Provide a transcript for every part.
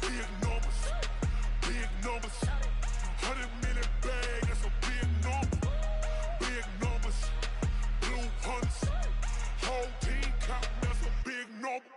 Big numbers, big numbers. 100 million bag, that's a big number. Big numbers, blue hunts. Whole team counting, that's a big number.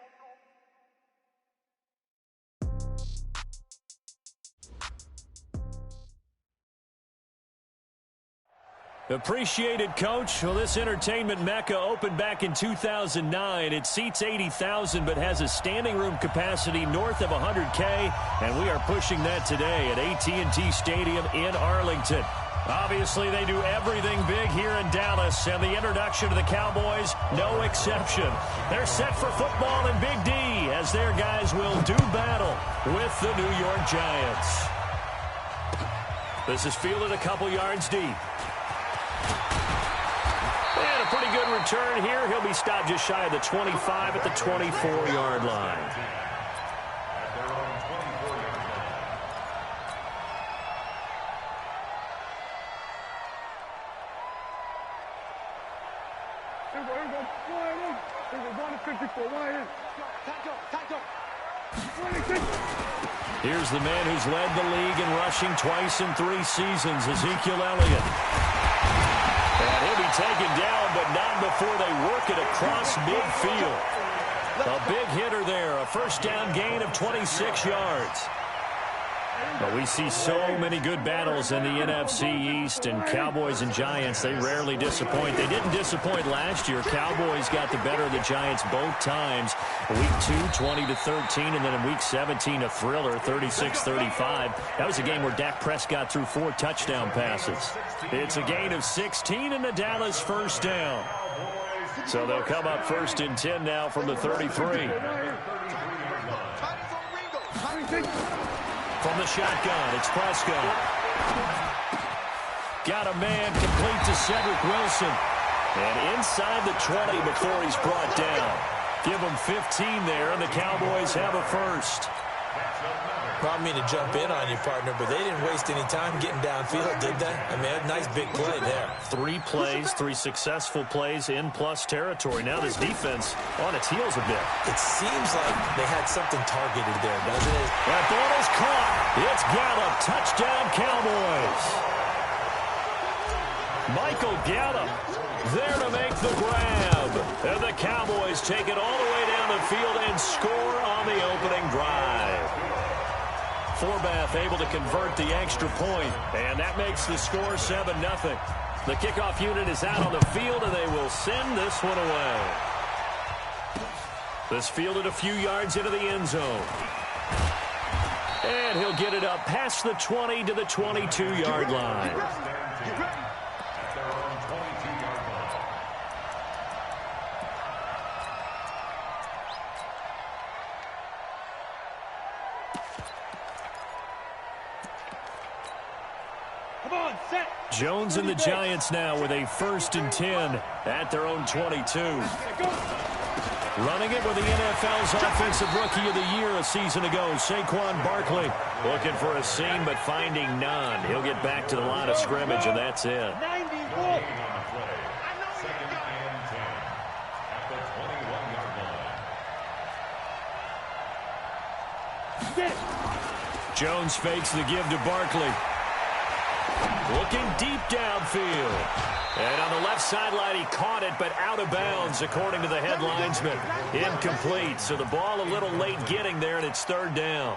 Appreciated, Coach. Well, this entertainment mecca opened back in 2009. It seats 80,000 but has a standing room capacity north of 100K, and we are pushing that today at AT&T Stadium in Arlington. Obviously, they do everything big here in Dallas, and the introduction to the Cowboys, no exception. They're set for football in Big D as their guys will do battle with the New York Giants. This is fielded a couple yards deep. And a pretty good return here. He'll be stopped just shy of the 25 at the 24-yard line. Here's the man who's led the league in rushing twice in 3 seasons, Ezekiel Elliott. And he'll be taken down, but not before they work it across midfield. A big hitter there, a first down gain of 26 yards. But we see so many good battles in the NFC East, and Cowboys and Giants, they rarely disappoint. They didn't disappoint last year. Cowboys got the better of the Giants both times. Week 2, 20-13, and then in Week 17, a thriller, 36-35. That was a game where Dak Prescott threw 4 touchdown passes. It's a gain of 16 and the Dallas first down. So they'll come up first and 10 now from the 33. From the shotgun, it's Prescott. Got a man complete to Cedric Wilson. And inside the 20 before he's brought down. Give him 15 there, and the Cowboys have a first. I don't mean to jump in on you, partner, but they didn't waste any time getting downfield, did they? I mean, a nice big play there. 3 plays, 3 successful plays in plus territory. Now this defense on its heels a bit. It seems like they had something targeted there, doesn't it? That ball is caught. It's Gallup. Touchdown, Cowboys. Michael Gallup there to make the grab. And the Cowboys take it all the way down the field and score on the opening drive. Forbath able to convert the extra point, and that makes the score 7-0. The kickoff unit is out on the field, and they will send this one away. This fielded a few yards into the end zone. And he'll get it up past the 20 to the 22-yard line. Jones and the Giants now with a 1st and 10 at their own 22. Running it with the NFL's Offensive Rookie of the Year a season ago, Saquon Barkley. Looking for a seam, but finding none. He'll get back to the line of scrimmage, and that's it. Jones fakes the give to Barkley. Looking deep downfield. And on the left sideline, he caught it, but out of bounds, according to the head linesman. Incomplete, so the ball a little late getting there, and it's 3rd down.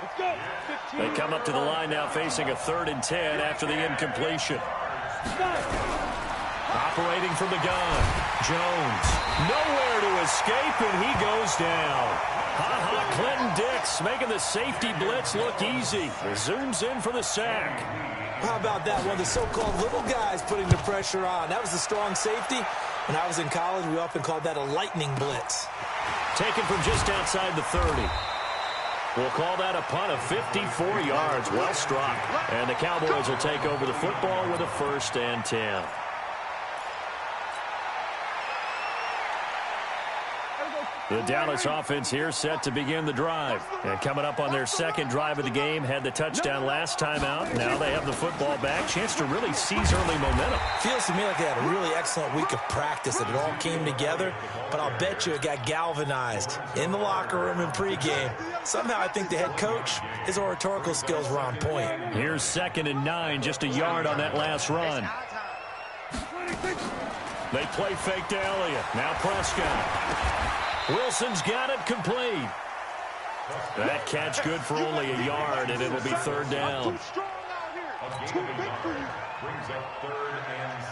They come up to the line now facing a 3rd and 10 after the incompletion. Operating from the gun, Jones. Nowhere to escape, and he goes down. Clinton Dix making the safety blitz look easy. Zooms in for the sack. How about that? One of the so-called little guys putting the pressure on. That was a strong safety. When I was in college, we often called that a lightning blitz. Taken from just outside the 30. We'll call that a punt of 54 yards. Well struck. And the Cowboys will take over the football with a 1st and 10. The Dallas offense here set to begin the drive. And coming up on their second drive of the game, had the touchdown last time out. Now they have the football back. Chance to really seize early momentum. Feels to me like they had a really excellent week of practice, and it all came together. But I'll bet you it got galvanized in the locker room in pregame. Somehow I think the head coach, his oratorical skills were on point. Here's 2nd and 9, just a yard on that last run. They play fake to Elliott. Now Prescott. Wilson's got it complete. That catch good for only a yard, and it'll be 3rd down. Brings up 3rd and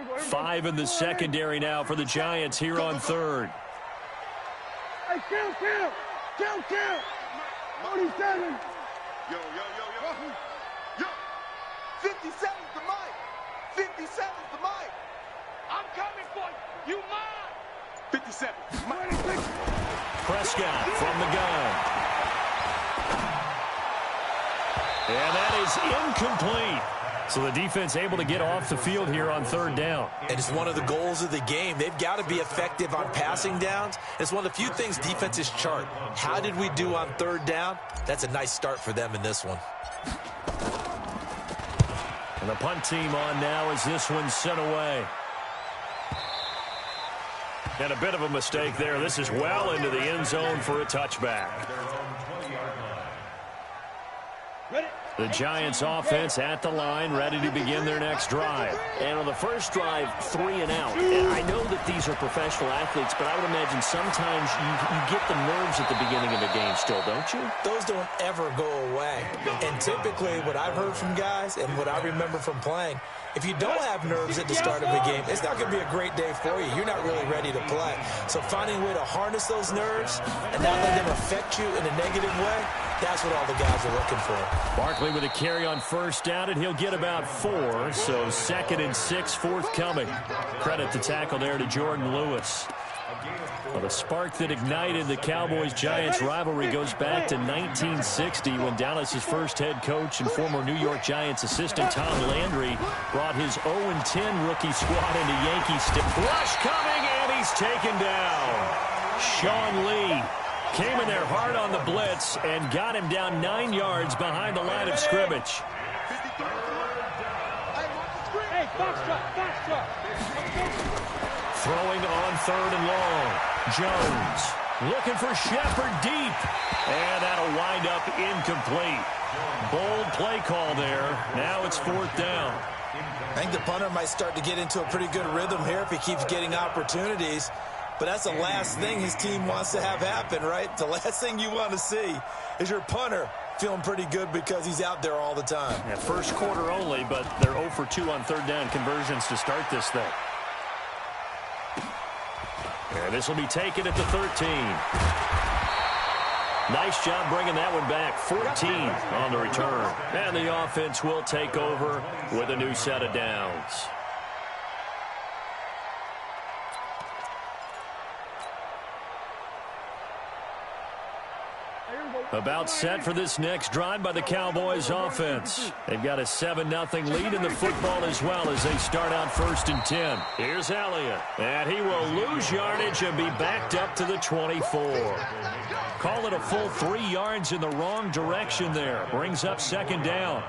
7. 5 in the secondary now for the Giants here on 3rd. Hey, count. 47. Yo. 57's the mic. 57's the mic. I'm coming for you. You mine. 57. Prescott from the gun. And that is incomplete. So the defense able to get off the field here on 3rd down. And it's one of the goals of the game. They've got to be effective on passing downs. It's one of the few things defenses chart. How did we do on 3rd down? That's a nice start for them in this one. And the punt team on now as this one's sent away. And a bit of a mistake there. This is well into the end zone for a touchback. The Giants offense at the line, ready to begin their next drive. And on the first drive, 3 and out. And I know that these are professional athletes, but I would imagine sometimes you get the nerves at the beginning of a game still, don't you? Those don't ever go away. And typically what I've heard from guys and what I remember from playing, if you don't have nerves at the start of a game, it's not going to be a great day for you. You're not really ready to play. So finding a way to harness those nerves and not let them affect you in a negative way, that's what all the guys are looking for. Barkley with a carry on 1st down, and he'll get about 4. So 2nd and 6 forthcoming. Credit the tackle there to Jordan Lewis. Well, the spark that ignited the Cowboys-Giants rivalry goes back to 1960 when Dallas's first head coach and former New York Giants assistant Tom Landry brought his 0-10 rookie squad into Yankee Stadium. Rush coming, and he's taken down. Sean Lee came in there hard on the blitz and got him down 9 yards behind the line of scrimmage. Hey, foxtrot. Throwing on 3rd and long. Jones looking for Shepard deep. And that'll wind up incomplete. Bold play call there. Now it's 4th down. I think the punter might start to get into a pretty good rhythm here if he keeps getting opportunities. But that's the last thing his team wants to have happen, right? The last thing you want to see is your punter feeling pretty good because he's out there all the time. Yeah, first quarter only, but they're 0 for 2 on 3rd down conversions to start this thing. And this will be taken at the 13. Nice job bringing that one back. 14 on the return. And the offense will take over with a new set of downs. About set for this next drive by the Cowboys offense. They've got a 7-0 lead in the football as well as they start out 1st and 10. Here's Elliott. And he will lose yardage and be backed up to the 24. Call it a full 3 yards in the wrong direction there. Brings up 2nd down.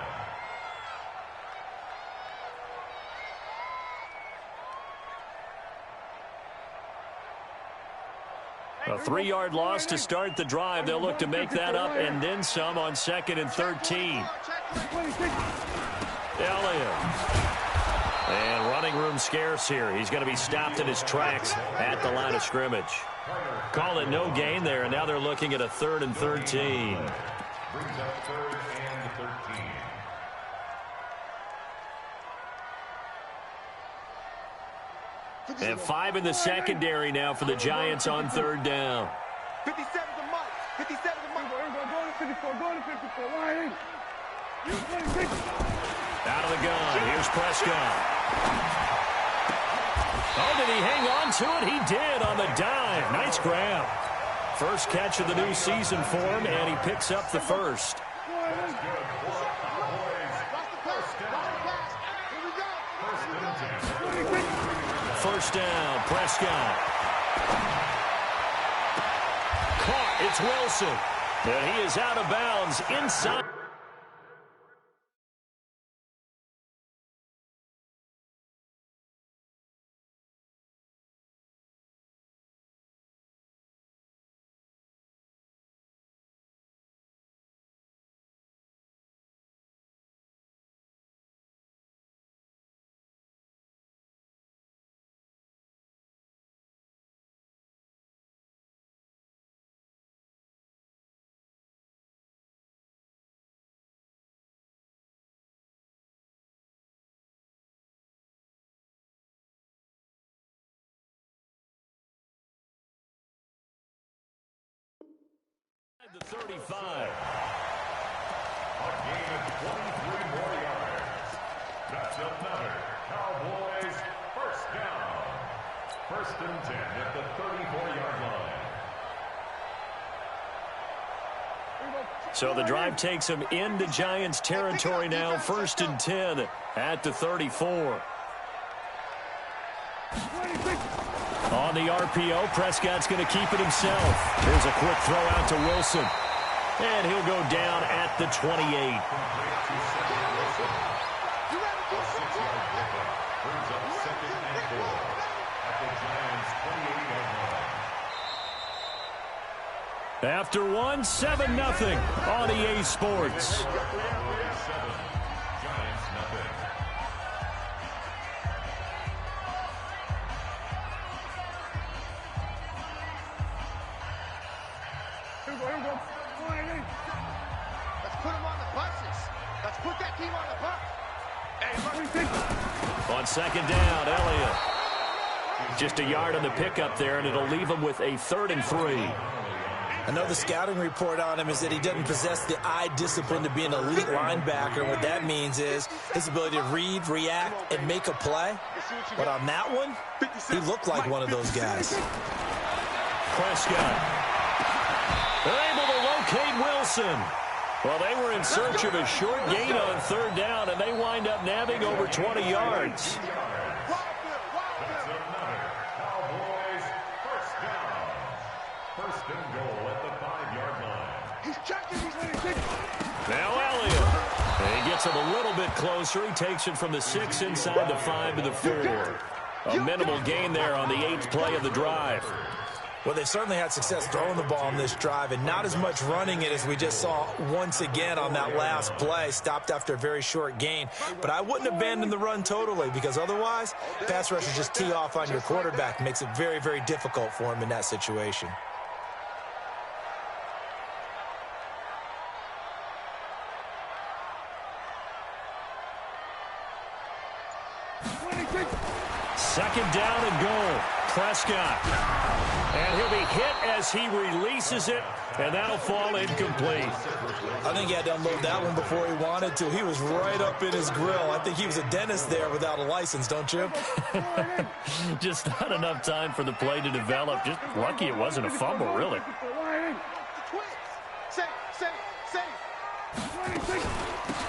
A 3-yard loss to start the drive. They'll look to make that up and then some on 2nd and 13. Elliott. And running room scarce here. He's going to be stopped in his tracks at the line of scrimmage. Call it no gain there, and now they're looking at a 3rd and 13. And 5 in the secondary now for the Giants on 3rd down. 57 to Mike. 57 to Mike. Go to 54. Go to 54. Why ain't Out of the gun. Here's Prescott. Oh, did he hang on to it? He did on the dive. Nice grab. First catch of the new season for him, and he picks up the first. first down. Prescott. Caught. It's Wilson. And he is out of bounds inside. The 35. A gain of 23 more yards. That's another Cowboys first down. 1st and 10 at the 34-yard line. So the drive takes him into Giants territory now. 1st and 10 at the 34. On the RPO, Prescott's going to keep it himself. Here's a quick throw out to Wilson. And he'll go down at the 28. After one, 7-0 on EA Sports. On 2nd down, Elliott. Just a yard on the pickup there, and it'll leave him with a 3rd and 3. I know the scouting report on him is that he doesn't possess the eye discipline to be an elite linebacker. What that means is his ability to read, react, and make a play. But on that one, he looked like one of those guys. Prescott. They're able to locate Wilson. Well, they were in search of a short gain on 3rd down, and they wind up nabbing over 20 yards. That's another Cowboys first down. 1st and goal at the 5-yard line. He's checking. He's letting it. Now Elliott. He gets him a little bit closer. He takes it from the 6 inside the 5 to the 4. A minimal gain there on the 8th play of the drive. Well, they've certainly had success throwing the ball on this drive, and not as much running it as we just saw once again on that last play. Stopped after a very short gain. But I wouldn't abandon the run totally, because otherwise, pass rushers just tee off on your quarterback. Makes it very, very difficult for him in that situation. Second down and goal. Prescott. And he'll be hit as he releases it, and that'll fall incomplete. I think he had to unload that one before he wanted to. He was right up in his grill. I think he was a dentist there without a license, don't you? Just not enough time for the play to develop. Just lucky it wasn't a fumble, really.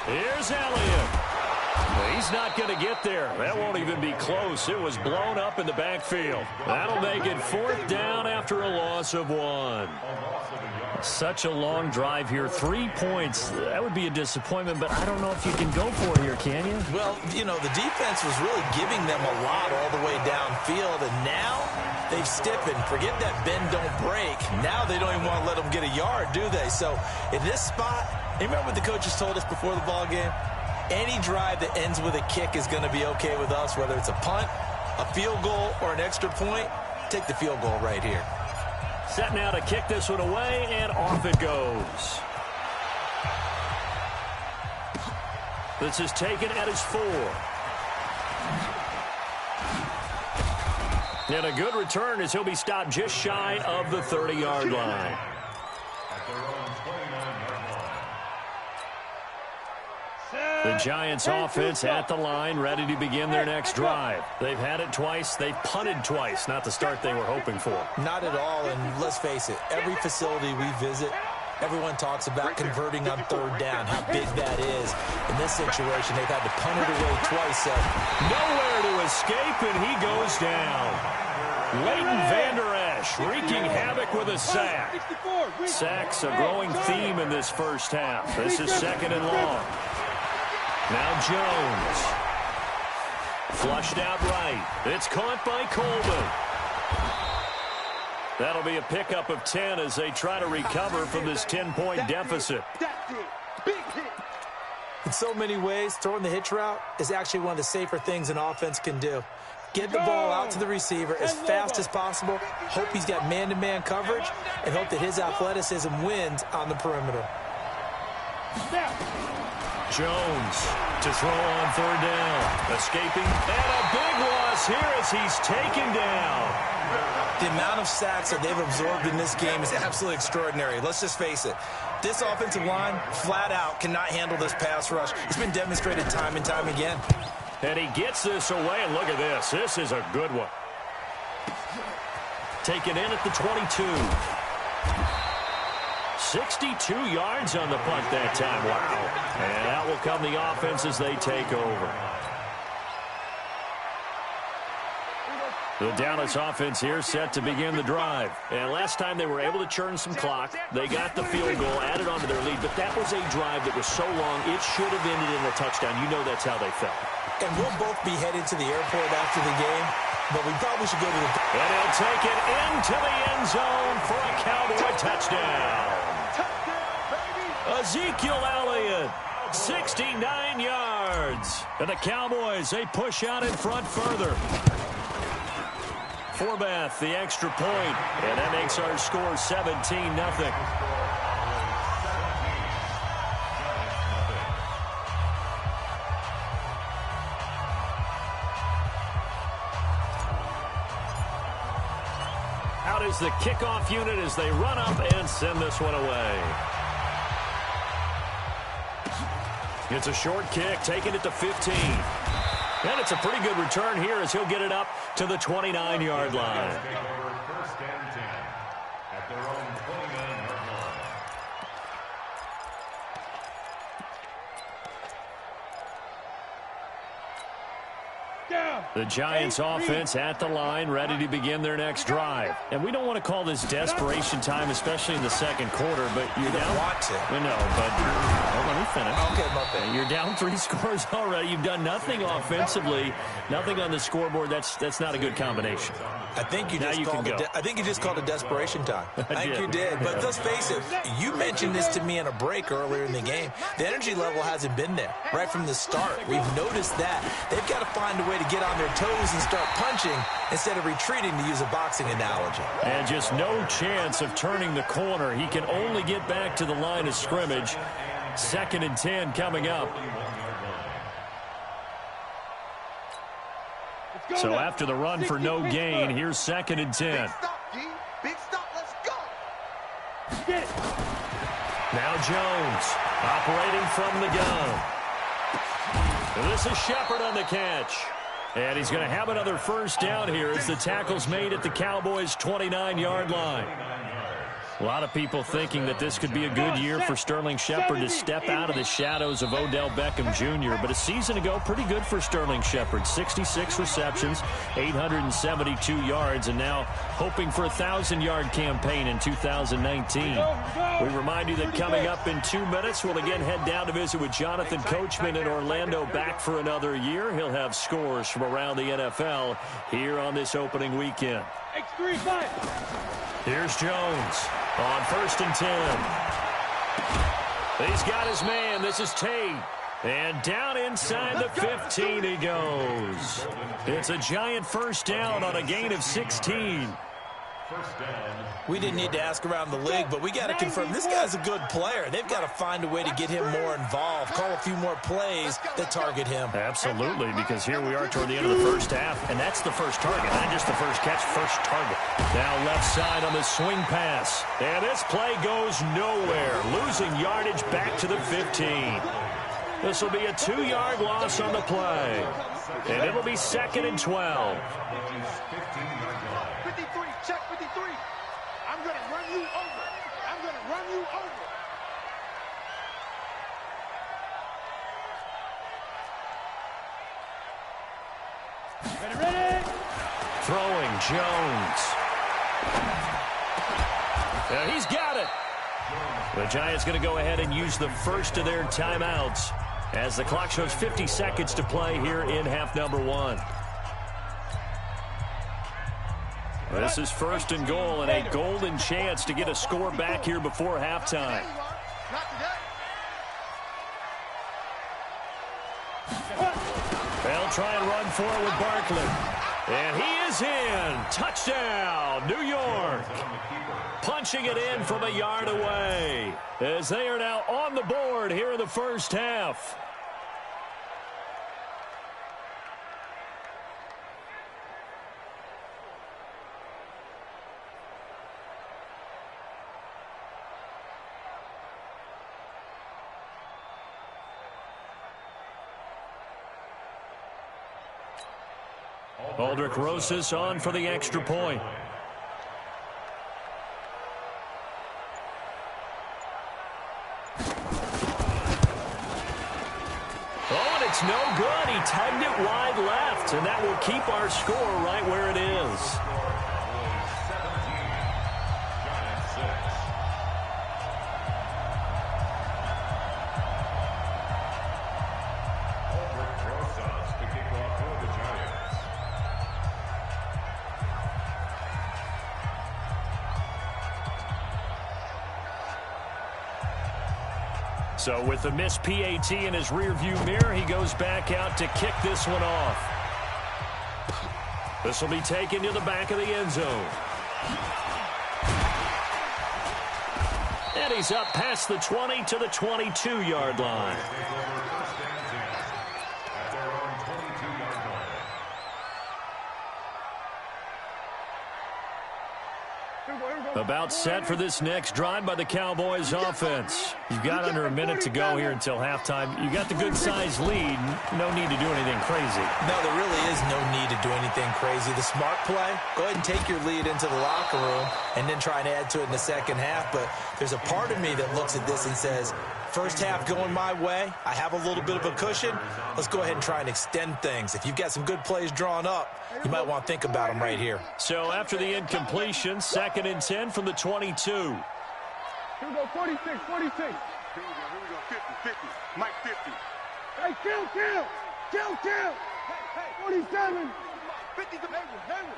Here's Elliott. He's not going to get there. That won't even be close. It was blown up in the backfield. That'll make it 4th down after a loss of 1. Such a long drive here. 3 points. That would be a disappointment, but I don't know if you can go for it here, can you? Well, you know, the defense was really giving them a lot all the way downfield, and now they've stiffened. Forget that bend, don't break. Now they don't even want to let them get a yard, do they? So in this spot, you remember what the coaches told us before the ball game? Any drive that ends with a kick is going to be okay with us, whether it's a punt, a field goal, or an extra point. Take the field goal right here. Set now to kick this one away, and off it goes. This is taken at his 4. And a good return as he'll be stopped just shy of the 30-yard line. The Giants offense at the line, ready to begin their next drive. They've had it twice. They've punted twice. Not the start they were hoping for. Not at all, and let's face it, every facility we visit, Everyone talks about converting on third down, how big that is. In this situation, they've had to punt it away twice. So nowhere to escape, and he goes down. Leighton Vander Esch wreaking havoc with a sack. Sacks a growing theme in this first half. This is 2nd and long. Now Jones. Flushed out right. It's caught by Coleman. That'll be a pickup of 10 as they try to recover from this 10-point deficit. In so many ways, throwing the hitch route is actually one of the safer things an offense can do. Get the ball out to the receiver as fast as possible, hope he's got man-to-man coverage, and hope that his athleticism wins on the perimeter. Jones to throw on third down. Escaping, and a big loss here as he's taken down. The amount of sacks that they've absorbed in this game is absolutely extraordinary. Let's just face it. This offensive line, flat out, cannot handle this pass rush. It's been demonstrated time and time again. And he gets this away, and look at this. This is a good one. Taken in at the 22. 62 yards on the punt that time. Wow. And out will come the offense as they take over. The Dallas offense here set to begin the drive. And last time they were able to churn some clock. They got the field goal, added on to their lead. But that was a drive that was so long, it should have ended in a touchdown. You know that's how they felt. And we'll both be headed to the airport after the game. But we probably should go to the... And he'll take it into the end zone for a Cowboy touchdown. Ezekiel Elliott, 69 yards. And the Cowboys, they push out in front further. Forbath, the extra point, and that makes our score 17-0. Out is the kickoff unit as they run up and send this one away. It's a short kick, taking it to 15. And it's a pretty good return here as he'll get it up to the 29-yard line. The Giants offense at the line, ready to begin their next drive. And we don't want to call this desperation time, especially in the second quarter, but you're down. don't want to. No, but let me finish. Okay, my bad. You're down 3 scores already. You've done nothing offensively, nothing on the scoreboard. That's not a good combination. I think you just called it desperation time. I think you did. But let's face it, you mentioned this to me in a break earlier in the game. The energy level hasn't been there right from the start. We've noticed that. They've got to find a way to get on their toes and start punching instead of retreating, to use a boxing analogy. And just no chance of turning the corner. He can only get back to the line of scrimmage. 2nd and 10 coming up. So after the run for no gain, here's 2nd and 10. Big stop, G. Big stop. Let's go. Get it. Now Jones operating from the gun. And this is Shepard on the catch. And he's going to have another first down here as the tackle's made at the Cowboys' 29-yard line. A lot of people thinking that this could be a good year for Sterling Shepard to step out of the shadows of Odell Beckham Jr. But a season ago, pretty good for Sterling Shepard. 66 receptions, 872 yards, and now hoping for a 1,000-yard campaign in 2019. We remind you that coming up in 2 minutes, we'll again head down to visit with Jonathan Coachman in Orlando, back for another year. He'll have scores from around the NFL here on this opening weekend. Here's Jones on 1st and 10. He's got his man. This is Tate. And down inside the 15 he goes. It's a giant first down on a gain of 16. We didn't need to ask around the league, but we got to confirm this guy's a good player. They've got to find a way to get him more involved, call a few more plays that target him. Absolutely, because here we are toward the end of the first half, and that's the first target, not just the first catch, first target. Now left side on the swing pass, and this play goes nowhere, losing yardage back to the 15. This will be a 2-yard loss on the play, and it'll be 2nd and 12. 53, check 53. I'm going to run you over. I'm going to run you over. Throwing, Jones. He's got it. The Giants going to go ahead and use the first of their timeouts as the clock shows 50 seconds to play here in half number 1. This is first and goal and a golden chance to get a score back here before halftime. They'll try and run for it with Barkley. And he is in. Touchdown, New York. Punching it in from a yard away as they are now on the board here in the first half. Aldrich Rosas on for the extra point. Oh, and it's no good. He tagged it wide left, and that will keep our score right where it is. So with the missed PAT in his rearview mirror, he goes back out to kick this one off. This will be taken to the back of the end zone. And he's up past the 20 to the 22-yard line. About set for this next drive by the Cowboys offense. You've got under a minute to go here until halftime. You got the good-sized lead. No need to do anything crazy. No, there really is no need to do anything crazy. The smart play, go ahead and take your lead into the locker room and then try and add to it in the second half. But there's a part of me that looks at this and says, first half going my way. I have a little bit of a cushion. Let's go ahead and try and extend things. If you've got some good plays drawn up, you might want to think about them right here. So after the incompletion, 2nd and 10 from the 22. Here we go, 46, 46. Here we go, 50, 50. Mike 50. Hey, kill. Hey, 47. 50 to Hayward.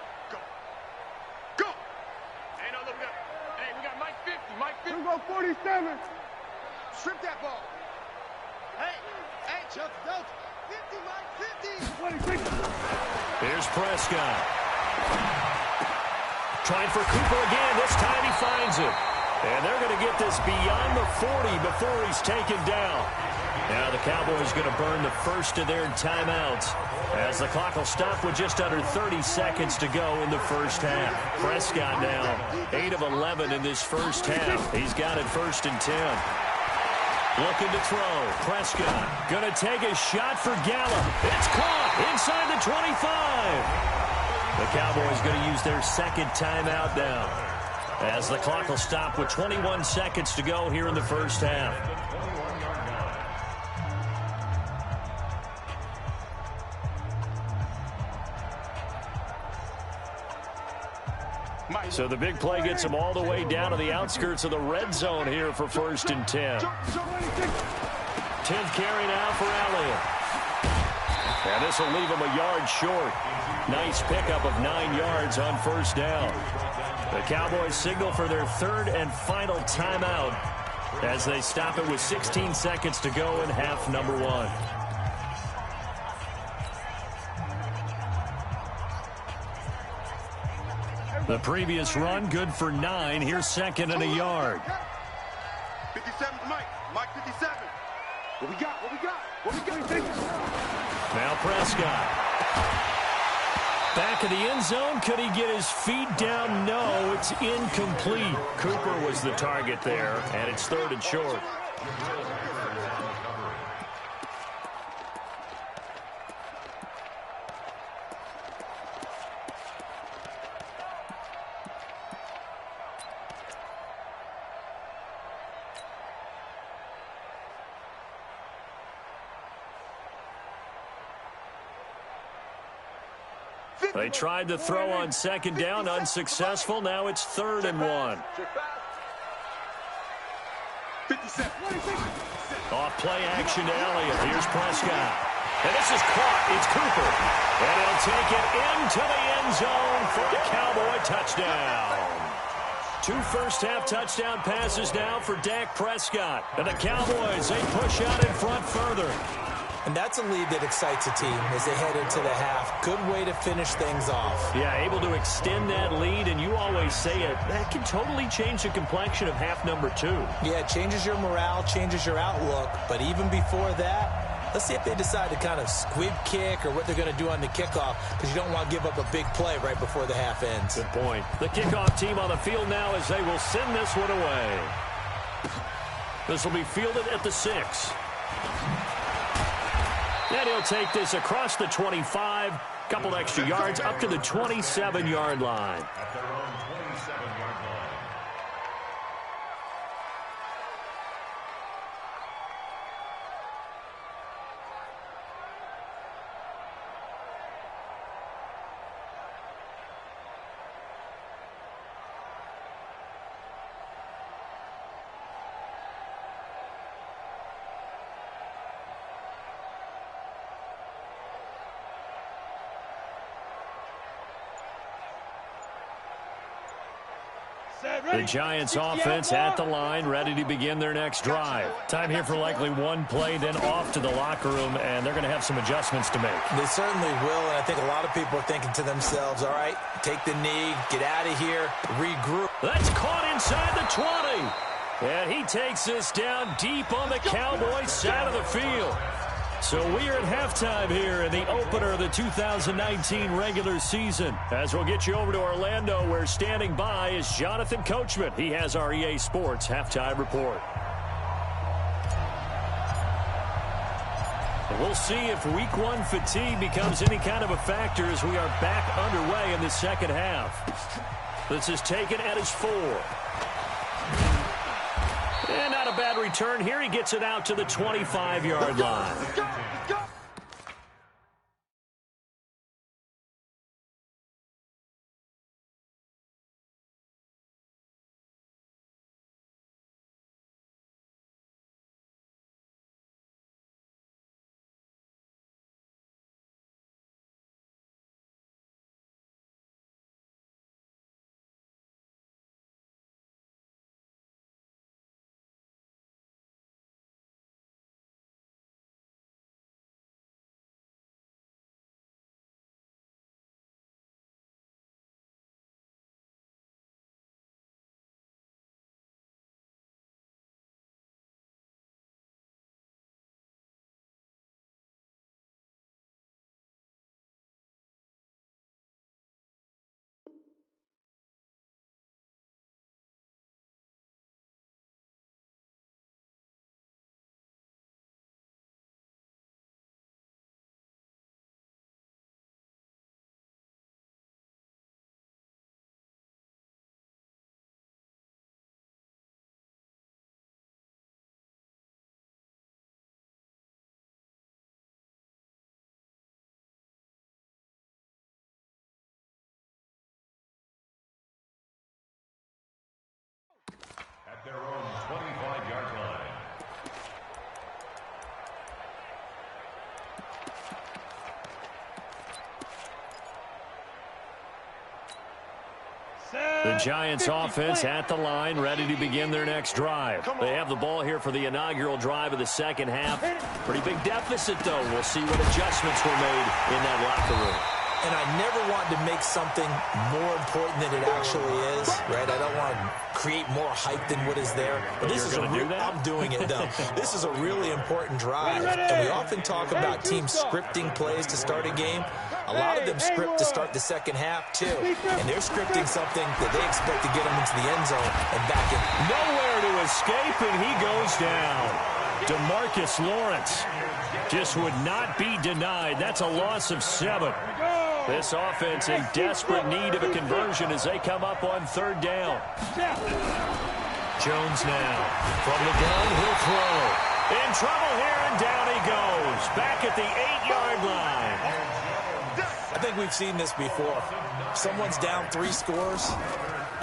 Go. Hey, no, look, we got Mike 50, Here we go, 47. Strip that ball. Hey, Chuck, 50, Mike 50. 26. Here's Prescott. Trying for Cooper again. This time he finds it. And they're going to get this beyond the 40 before he's taken down. Now the Cowboys going to burn the first of their timeouts as the clock will stop with just under 30 seconds to go in the first half. Prescott now 8 of 11 in this first half. He's got it 1st and 10. Looking to throw. Prescott going to take a shot for Gallup. It's caught inside the 25. The Cowboys going to use their second timeout now as the clock will stop with 21 seconds to go here in the first half. So the big play gets him all the way down to the outskirts of the red zone here for 1st and 10. 10th carry now for Elliott. And this will leave him a yard short. Nice pickup of 9 yards on 1st down. The Cowboys signal for their 3rd and final timeout as they stop it with 16 seconds to go in half number 1. The previous run good for 9. Here's 2nd and a yard. 57 Mike 57. What we got? Now Prescott. Back of the end zone. Could he get his feet down? No, it's incomplete. Cooper was the target there, and it's 3rd and short. They tried to throw on second down, unsuccessful. Now it's 3rd and 1. 57. Off play action to Elliott. Here's Prescott. And this is caught. It's Cooper. And he'll take it into the end zone for a Cowboy touchdown. 2 first-half touchdown passes now for Dak Prescott. And the Cowboys, they push out in front further. And that's a lead that excites a team as they head into the half. Good way to finish things off. Yeah, able to extend that lead, and you always say it, that can totally change the complexion of half number 2. Yeah, it changes your morale, changes your outlook. But even before that, let's see if they decide to kind of squib kick or what they're going to do on the kickoff, because you don't want to give up a big play right before the half ends. Good point. The kickoff team on the field now as they will send this one away. This will be fielded at the 6. And he'll take this across the 25, couple extra yards up to the 27-yard line. At their own 27-yard line. The Giants offense at the line, ready to begin their next drive. Time here for likely one play, then off to the locker room, and they're going to have some adjustments to make. They certainly will, and I think a lot of people are thinking to themselves, all right, take the knee, get out of here, regroup. That's caught inside the 20. And he takes this down deep on the Cowboys side of the field. So we are at halftime here in the opener of the 2019 regular season. As we'll get you over to Orlando, where standing by is Jonathan Coachman. He has our EA Sports halftime report. And we'll see if week 1 fatigue becomes any kind of a factor as we are back underway in the second half. This is taken at his 4. And not a bad return here. He gets it out to the 25-yard line. At their own 25-yard line. The Giants offense at the line, ready to begin their next drive. They have the ball here for the inaugural drive of the second half. Pretty big deficit, though. We'll see what adjustments were made in that locker room. And I never want to make something more important than it actually is, right? I don't want to create more hype than what is there. But this is I'm doing it, though. This is a really important drive. And we often talk about teams scripting plays to start a game. A lot of them script to start the second half, too. And they're scripting something that they expect to get them into the end zone and back in. Nowhere to escape, and he goes down. DeMarcus Lawrence just would not be denied. That's a loss of 7. This offense in desperate need of a conversion as they come up on 3rd down. Jones now. From the gun, he'll throw. In trouble here, and down he goes. Back at the 8-yard line. I think we've seen this before. Someone's down 3 scores.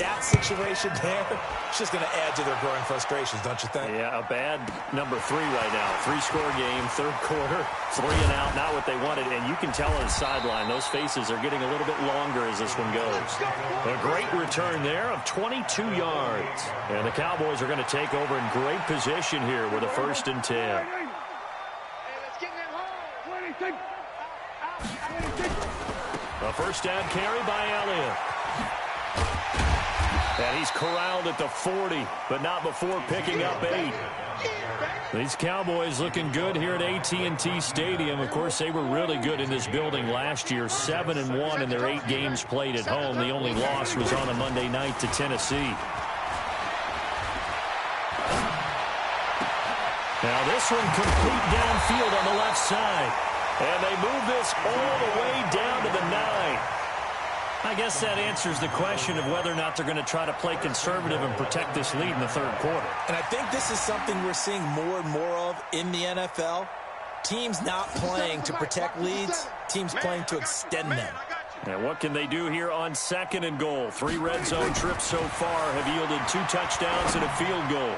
That situation there, it's just going to add to their growing frustrations, don't you think? Yeah, a bad number 3 right now. 3-score game, third quarter, 3 and out, not what they wanted. And you can tell on the sideline, those faces are getting a little bit longer as this one goes. A great return there of 22 yards. And the Cowboys are going to take over in great position here with a 1st and 10. Hey, let's get in that hole. A first down carry by Elliott. And he's corralled at the 40, but not before picking up 8. These Cowboys looking good here at AT&T Stadium. Of course, they were really good in this building last year, 7-1 in their 8 games played at home. The only loss was on a Monday night to Tennessee. Now this one complete downfield on the left side. And they move this all the way down to the 9. I guess that answers the question of whether or not they're going to try to play conservative and protect this lead in the 3rd quarter. And I think this is something we're seeing more and more of in the NFL. Teams not playing to protect leads, teams playing to extend them. And what can they do here on 2nd and goal? 3 red zone trips so far have yielded 2 touchdowns and a field goal.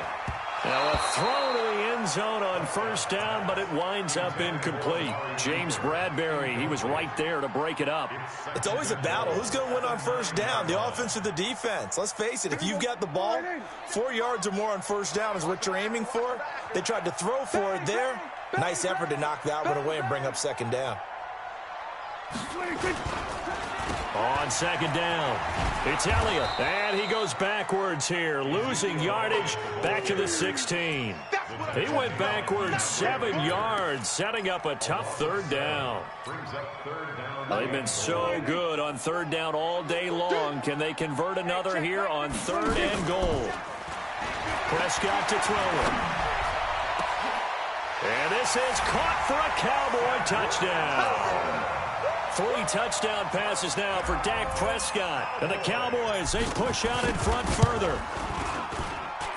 Now a throw to the end zone on 1st down, but it winds up incomplete. James Bradbury, he was right there to break it up. It's always a battle. Who's going to win on 1st down, the offense or the defense? Let's face it, if you've got the ball, 4 yards or more on 1st down is what you're aiming for. They tried to throw for it there. Nice effort to knock that one away and bring up 2nd down. On 2nd down, it's Elliott, and he goes backwards here, losing yardage back to the 16. He went backwards 7 yards, setting up a tough 3rd down. They've been so good on 3rd down all day long. Can they convert another here on 3rd and goal? Prescott to throw it. And this is caught for a Cowboy touchdown. 3 touchdown passes now for Dak Prescott. And the Cowboys, they push out in front further.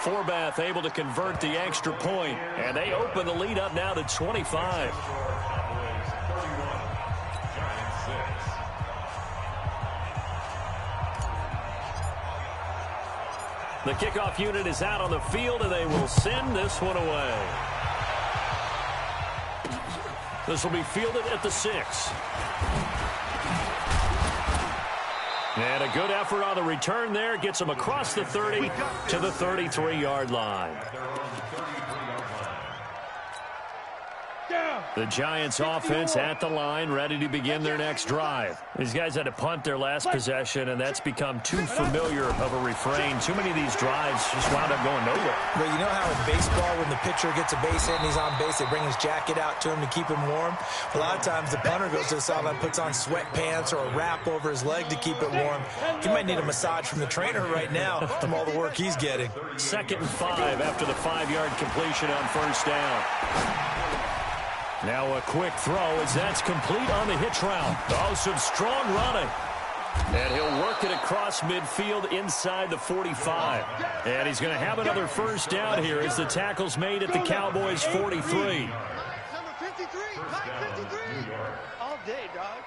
Forbath able to convert the extra point. And they open the lead up now to 25. The kickoff unit is out on the field, and they will send this one away. This will be fielded at the 6. And a good effort on the return there. Gets them across the 30 to the 33-yard line. The Giants offense at the line, ready to begin their next drive. These guys had to punt their last possession, and that's become too familiar of a refrain. Too many of these drives just wound up going nowhere. Well, you know how in baseball, when the pitcher gets a base hit and he's on base, they bring his jacket out to him to keep him warm? A lot of times the punter goes to the sideline, puts on sweatpants or a wrap over his leg to keep it warm. He might need a massage from the trainer right now from all the work he's getting. 2nd and 5 after the 5-yard completion on 1st down. Now a quick throw as that's complete on the hitch route. Oh, some strong running. And he'll work it across midfield inside the 45. And he's going to have another 1st down here as the tackle's made at the Cowboys' 43. Number 53, 53. All day, dog.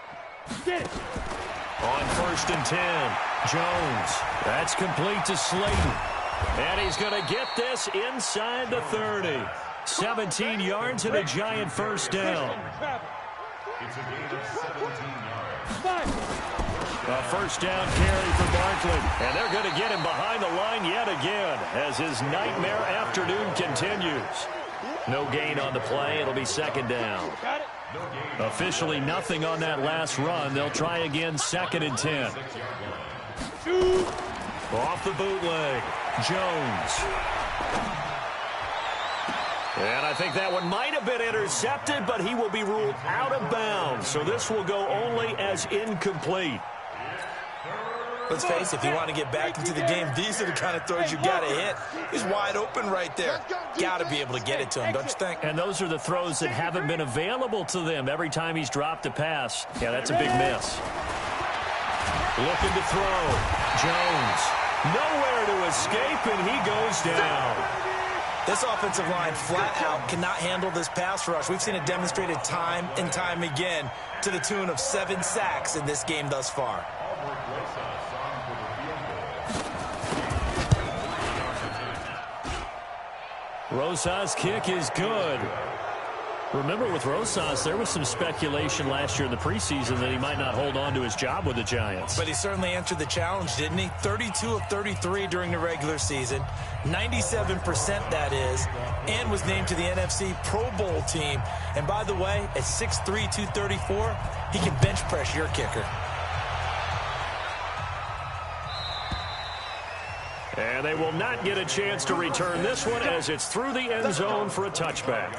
Get it. On 1st and 10, Jones. That's complete to Slayton. And he's going to get this inside the 30. 17 yards and a giant 1st down. A 1st down carry for Barkley. And they're going to get him behind the line yet again as his nightmare afternoon continues. No gain on the play. It'll be 2nd down. Officially nothing on that last run. They'll try again 2nd and 10. Off the bootleg. Jones. And I think that one might have been intercepted, but he will be ruled out of bounds. So this will go only as incomplete. Let's face it, if you want to get back into the game, these are the kind of throws you got to hit. He's wide open right there. Got to be able to get it to him, don't you think? And those are the throws that haven't been available to them every time he's dropped a pass. Yeah, that's a big miss. Looking to throw. Jones. Nowhere to escape, and he goes down. This offensive line flat out cannot handle this pass rush. We've seen it demonstrated time and time again to the tune of 7 sacks in this game thus far. Rosas' kick is good. Remember, with Rosas, there was some speculation last year in the preseason that he might not hold on to his job with the Giants. But he certainly answered the challenge, didn't he? 32 of 33 during the regular season, 97% that is, and was named to the NFC Pro Bowl team. And by the way, at 6'3", 234, he can bench press your kicker. And they will not get a chance to return this one as it's through the end zone for a touchback.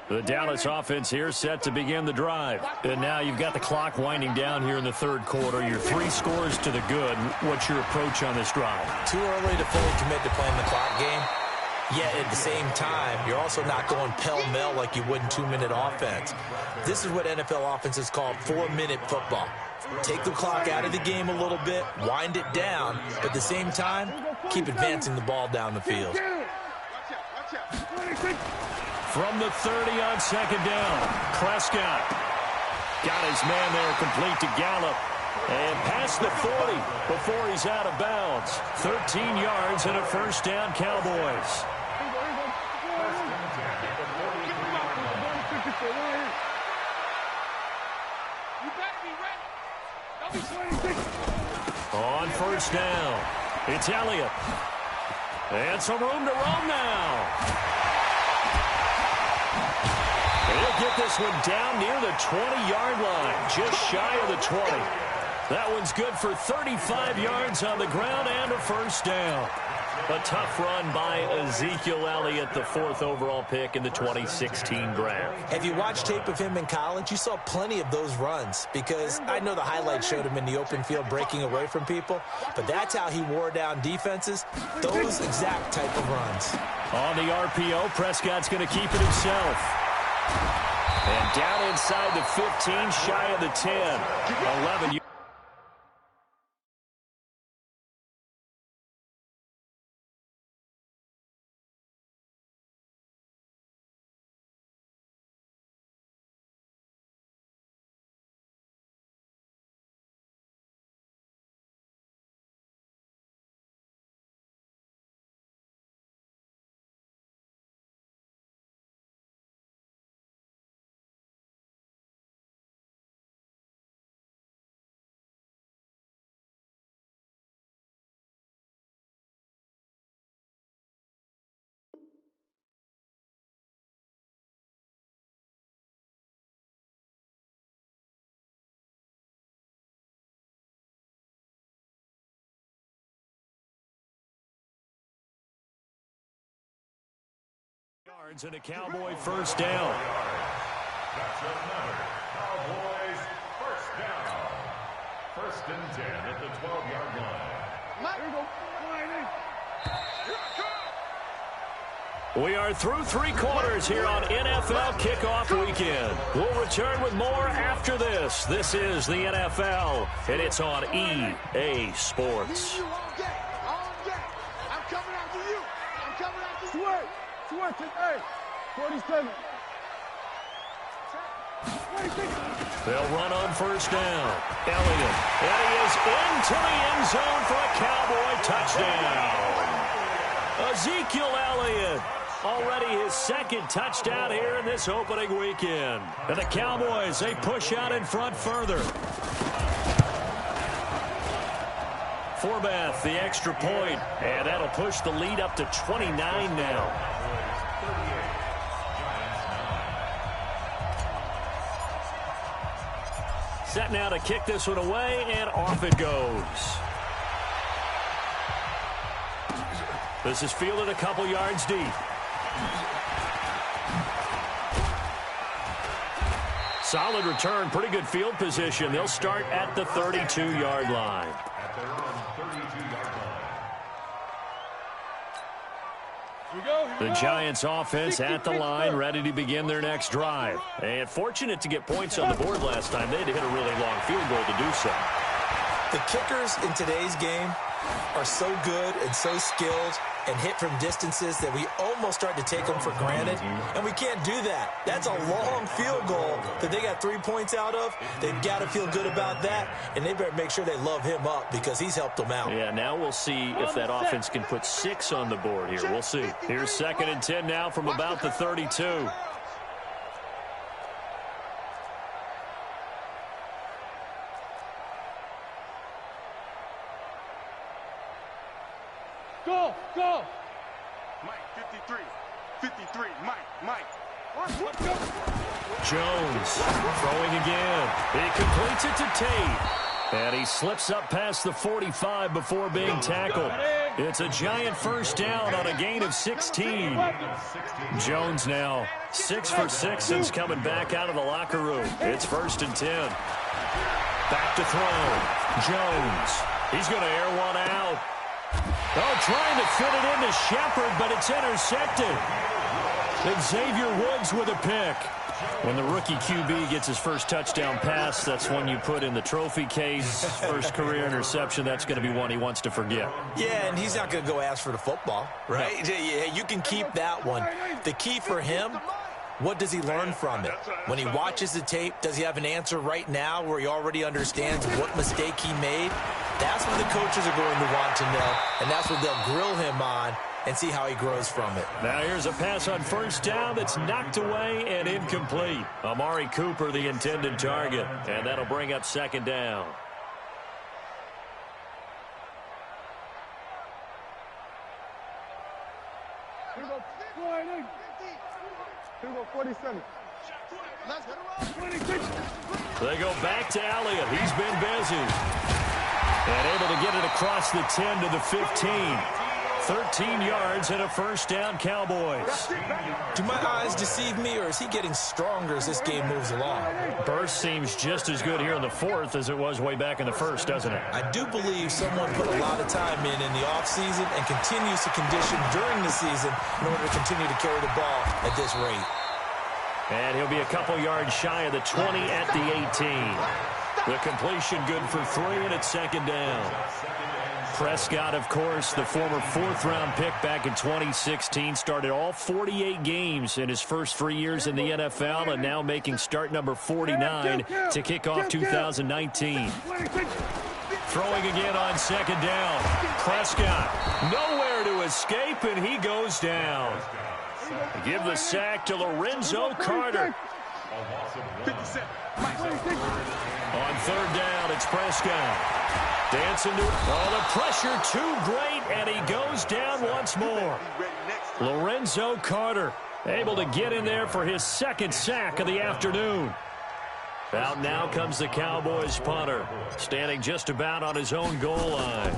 The Dallas offense here set to begin the drive. And now you've got the clock winding down here in the third quarter. Your 3 scores to the good. What's your approach on this drive? Too early to fully commit to playing the clock game. Yet at the same time, you're also not going pell-mell like you would in 2-minute offense. This is what NFL offenses call 4-minute football. Take the clock out of the game a little bit, wind it down, but at the same time, keep advancing the ball down the field. From the 30 on second down, Prescott got his man there complete to Gallup. And past the 40 before he's out of bounds. 13 yards and a first down, Cowboys. On first down, it's Elliott. And some room to roam now. He'll get this one down near the 20-yard line, just shy of the 20. That one's good for 35 yards on the ground and a first down. A tough run by Ezekiel Elliott, the 4th overall pick in the 2016 draft. Have you watched tape of him in college? You saw plenty of those runs because I know the highlights showed him in the open field breaking away from people, but that's how he wore down defenses, those exact type of runs. On the RPO, Prescott's going to keep it himself. And down inside the 15, shy of the 10. 11 yards and a Cowboy first down. That's another Cowboys first down. 1st and 10 at the 12-yard line. We are through 3 quarters here on NFL Kickoff Weekend. We'll return with more after this. This is the NFL, and it's on EA Sports. Hey, 47. They'll run on first down. Elliott, and he is into the end zone for a Cowboy touchdown. Ezekiel Elliott, already his 2nd touchdown here in this opening weekend. And the Cowboys, they push out in front further. Forbath, the extra point, and that'll push the lead up to 29 now. Set now to kick this one away, and off it goes. This is fielded a couple yards deep. Solid return, pretty good field position. They'll start at the 32-yard line. The Giants offense at the line, ready to begin their next drive. And fortunate to get points on the board last time. They had to hit a really long field goal to do so. The kickers in today's game are so good and so skilled and hit from distances that we almost start to take them for granted, and we can't do that. That's a long field goal that they got 3 points out of. They've got to feel good about that, and they better make sure they love him up because he's helped them out. Yeah, now we'll see if that offense can put 6 on the board here. We'll see. Here's 2nd and 10 now from about the 32. Go, go. Mike, 53. 53. Mike. Let's go. Jones throwing again. He completes it to Tate. And he slips up past the 45 before being tackled. It's a Giant first down on a gain of 16. Jones now 6 for 6 since coming back out of the locker room. It's 1st and 10. Back to throw. Jones. He's going to air one out. Oh, trying to fit it into Shepard, but it's intercepted. Xavier Woods with a pick. When the rookie QB gets his first touchdown pass, that's one you put in the trophy case. First career interception, that's going to be one he wants to forget. Yeah, and he's not going to go ask for the football, right? Yeah, you can keep that one. The key for him, what does he learn from it? When he watches the tape, does he have an answer right now where he already understands what mistake he made? That's what the coaches are going to want to know, and that's what they'll grill him on and see how he grows from it. Now here's a pass on first down that's knocked away and incomplete. Amari Cooper, the intended target, and that'll bring up 2nd down. Here we go, 47. Let's hit around 26. They go back to Elliott. He's been busy. And able to get it across the 10 to the 15. 13 yards and a first down, Cowboys. Do my eyes deceive me, or is he getting stronger as this game moves along? Burst seems just as good here in the 4th as it was way back in the 1st, doesn't it? I do believe someone put a lot of time in the offseason and continues to condition during the season in order to continue to carry the ball at this rate. And he'll be a couple yards shy of the 20 at the 18. The completion good for 3, and it's 2nd down. Prescott, of course, the former 4th-round pick back in 2016, started all 48 games in his first 3 years in the NFL, and now making start number 49 to kick off 2019. Throwing again on 2nd down. Prescott, nowhere to escape, and he goes down. Give the sack to Lorenzo Carter. 57. On 3rd down, it's Prescott. Dancing to it. Oh, the pressure too great, and he goes down once more. Lorenzo Carter able to get in there for his 2nd sack of the afternoon. Out now comes the Cowboys punter, standing just about on his own goal line.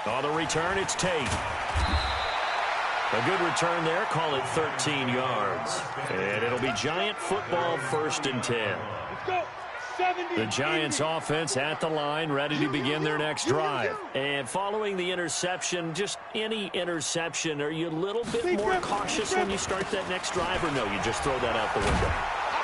On the return, it's Tate. A good return there. Call it 13 yards. And it'll be Giant football, 1st and 10. The Giants offense at the line, ready to begin their next drive. And following the interception, just any interception, are you a little bit more cautious when you start that next drive, or no, you just throw that out the window?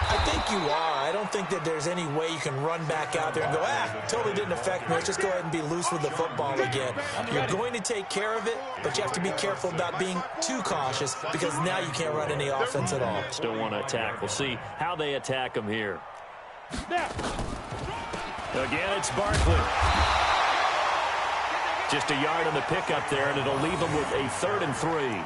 I think you are. I don't think that there's any way you can run back out there and go, totally didn't affect me. Let's just go ahead and be loose with the football again. You're going to take care of it, but you have to be careful about being too cautious because now you can't run any offense at all. Still want to attack. We'll see how they attack them here. Again, it's Barkley. Just a yard on the pickup there, and it'll leave them with a 3rd and 3.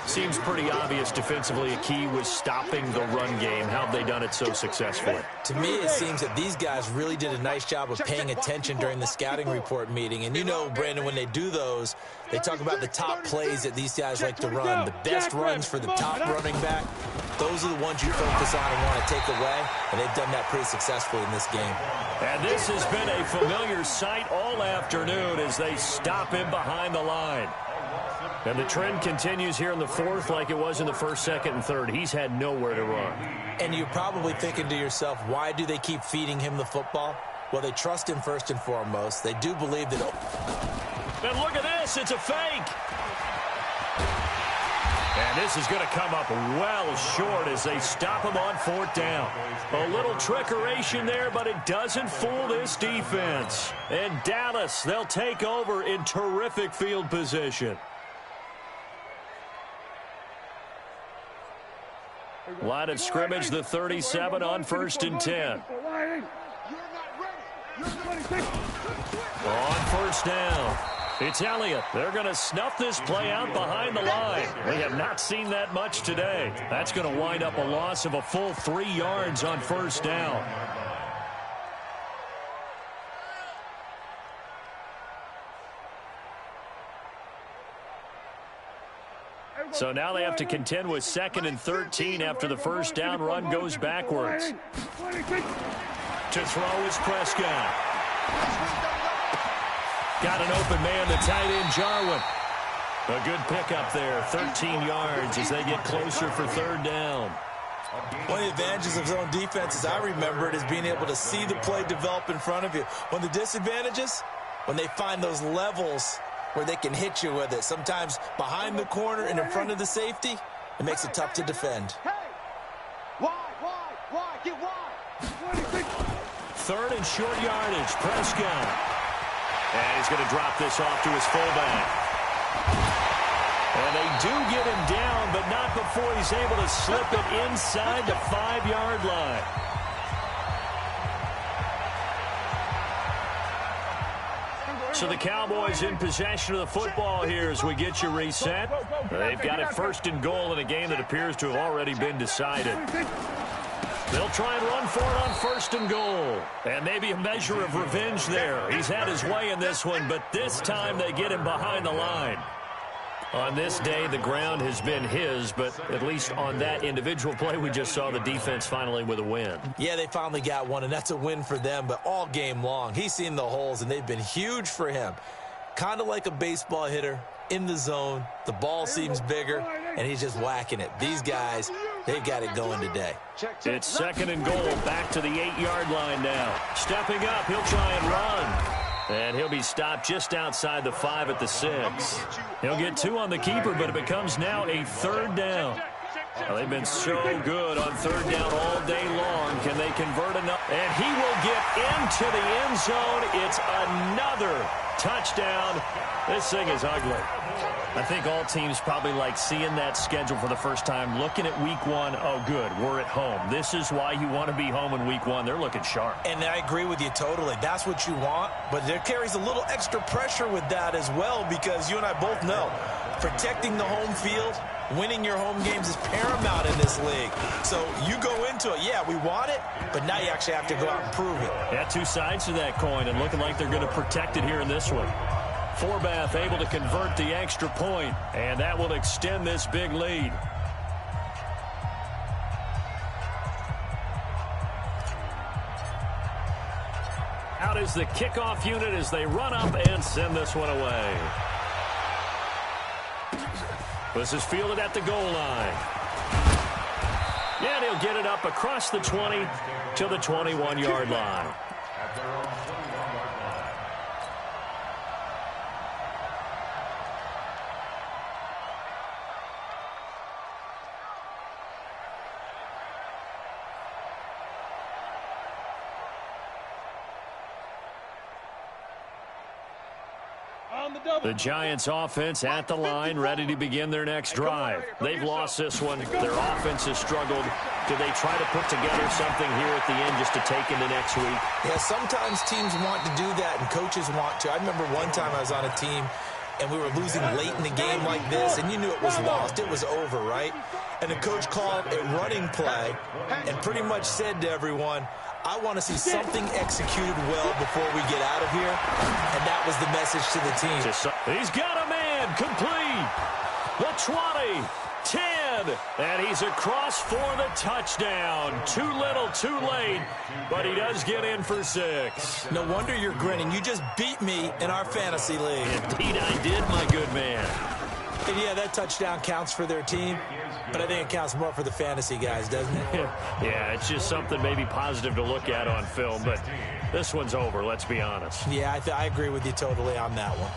Seems pretty obvious defensively a key was stopping the run game. How have they done it so successfully? To me, it seems that these guys really did a nice job of paying attention during the scouting report meeting. And you know, Brandon, when they do those, they talk about the top plays that these guys like to run. The best runs for the top running back, those are the ones you focus on and want to take away. And they've done that pretty successfully in this game. And this has been a familiar sight all afternoon as they stop him behind the line. And the trend continues here in the 4th like it was in the 1st, 2nd, and 3rd. He's had nowhere to run. And you're probably thinking to yourself, why do they keep feeding him the football? Well, they trust him first and foremost. They do believe that... And look at this. It's a fake. And this is going to come up well short as they stop him on 4th down. A little trickeration there, but it doesn't fool this defense. And Dallas, they'll take over in terrific field position. Line of scrimmage, the 37 on 1st and 10. On 1st down. It's Elliott. They're going to snuff this play out behind the line. We have not seen that much today. That's going to wind up a loss of a full 3 yards on 1st down. So now they have to contend with 2nd and 13 after the 1st down run goes backwards. To throw is Prescott. Got an open man, the tight end, Jarwin. A good pickup there, 13 yards as they get closer for 3rd down. One of the advantages of zone defense, as I remember it, is being able to see the play develop in front of you. One of the disadvantages, when they find those levels where they can hit you with it, sometimes behind the corner and in front of the safety, it makes it tough to defend. Wide, get wide. 3rd and short yardage, Prescott. And he's going to drop this off to his fullback. And they do get him down, but not before he's able to slip it inside the 5-yard line. So the Cowboys in possession of the football here as we get you reset. They've got it 1st and goal in a game that appears to have already been decided. They'll try and run for it on 1st and goal. And maybe a measure of revenge there. He's had his way in this one, but this time they get him behind the line. On this day, the ground has been his, but at least on that individual play, we just saw the defense finally with a win. Yeah, they finally got one, and that's a win for them, but all game long, he's seen the holes, and they've been huge for him. Kind of like a baseball hitter in the zone. The ball seems bigger, and he's just whacking it. These guys, they've got it going today. It's 2nd and goal, back to the 8-yard line now. Stepping up, he'll try and run. And he'll be stopped just outside the 5 at the 6. He'll get 2 on the keeper, but it becomes now a 3rd down. Well, they've been so good on 3rd down all day long. Can they convert enough? And he will get into the end zone. It's another touchdown. This thing is ugly. I think all teams probably like seeing that schedule for the first time, looking at week 1. Oh, good, we're at home. This is why you want to be home in week 1. They're looking sharp. And I agree with you totally. That's what you want, but there carries a little extra pressure with that as well because you and I both know protecting the home field, winning your home games is paramount in this league. So you go into it, yeah, we want it, but now you actually have to go out and prove it. Yeah, 2 sides to that coin and looking like they're going to protect it here in this one. Forbath able to convert the extra point, and that will extend this big lead. Out is the kickoff unit as they run up and send this one away. This is fielded at the goal line. And he'll get it up across the 20 to the 21-yard line. The Giants offense at the line, ready to begin their next drive. They've lost this one. Their offense has struggled. Do they try to put together something here at the end just to take into next week? Yeah, sometimes teams want to do that and coaches want to. I remember one time I was on a team and we were losing late in the game like this, and you knew it was lost. It was over, right? And the coach called a running play and pretty much said to everyone, I want to see something executed well before we get out of here. And that was the message to the team. He's got a man complete. The 20, 10, and he's across for the touchdown. Too little, too late, but he does get in for 6. No wonder you're grinning. You just beat me in our fantasy league. Indeed I did, my good man. And yeah, that touchdown counts for their team, but I think it counts more for the fantasy guys, doesn't it? Yeah, it's just something maybe positive to look at on film, but this one's over, let's be honest. Yeah, I agree with you totally on that one.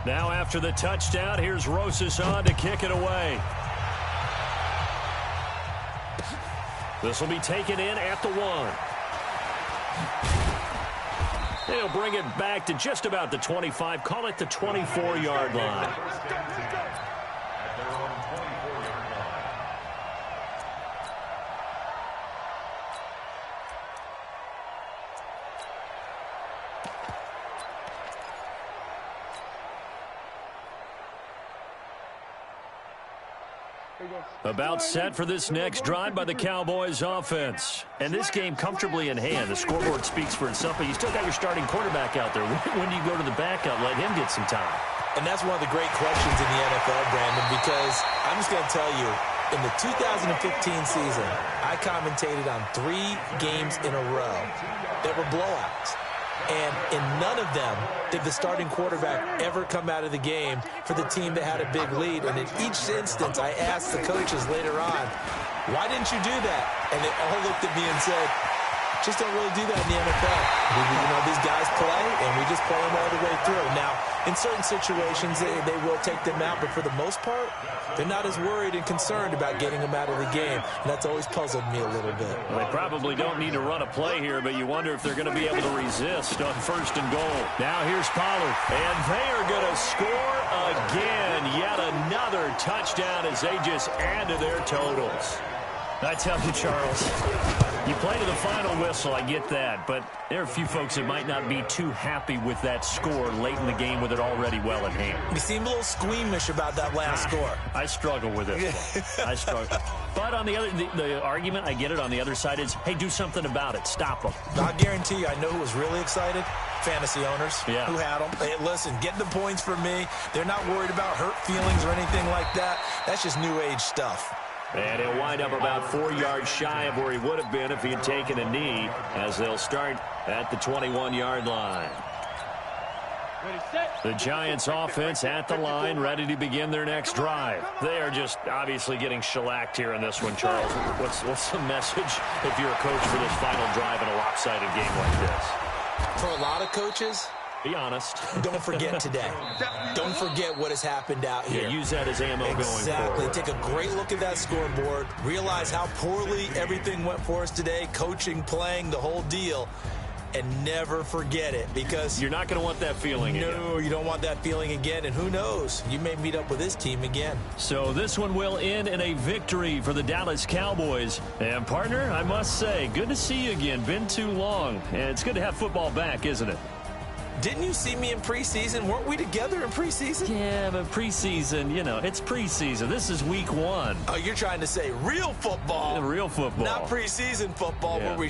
Now after the touchdown, here's Rosas on to kick it away. This will be taken in at the 1. They'll bring it back to just about the 25, call it the 24-yard line. About set for this next drive by the Cowboys offense. And this game comfortably in hand. The scoreboard speaks for itself, but you still got your starting quarterback out there. When do you go to the backup, let him get some time? And that's one of the great questions in the NFL, Brandon, because I'm just going to tell you, in the 2015 season, I commentated on 3 games in a row that were blowouts. And in none of them did the starting quarterback ever come out of the game for the team that had a big lead. And in each instance, I asked the coaches later on, why didn't you do that? And they all looked at me and said, just don't really do that in the NFL. These guys play, and we just play them all the way through. Now, in certain situations, they will take them out, but for the most part, they're not as worried and concerned about getting them out of the game, and that's always puzzled me a little bit. Well, they probably don't need to run a play here, but you wonder if they're going to be able to resist on 1st and goal. Now here's Pollard, and they are going to score again. Yet another touchdown as they just add to their totals. I tell you, Charles, you play to the final whistle, I get that, but there are a few folks that might not be too happy with that score late in the game with it already well in hand. You seem a little squeamish about that last score. I struggle with it. I struggle. But on the argument, I get it, on the other side is, hey, do something about it. Stop them. I guarantee you, I know who was really excited. Fantasy owners who had them. Hey, listen, get the points for me. They're not worried about hurt feelings or anything like that. That's just new age stuff. And he'll wind up about 4 yards shy of where he would have been if he had taken a knee, as they'll start at the 21-yard line. The Giants offense at the line, ready to begin their next drive. They are just obviously getting shellacked here in this one, Charles. What's the message if you're a coach for this final drive in a lopsided game like this? For a lot of coaches, be honest. Don't forget today. Don't forget what has happened out here. Yeah, use that as ammo going forward. Exactly. Take a great look at that scoreboard. Realize how poorly everything went for us today. Coaching, playing, the whole deal. And never forget it, because you're not going to want that feeling again. No, you don't want that feeling again. And who knows? You may meet up with this team again. So this one will end in a victory for the Dallas Cowboys. And, partner, I must say, good to see you again. Been too long. And it's good to have football back, isn't it? Didn't you see me in preseason? Weren't we together in preseason? Yeah, but preseason, it's preseason. This is week 1. Oh, you're trying to say real football. Real football. Not preseason football where we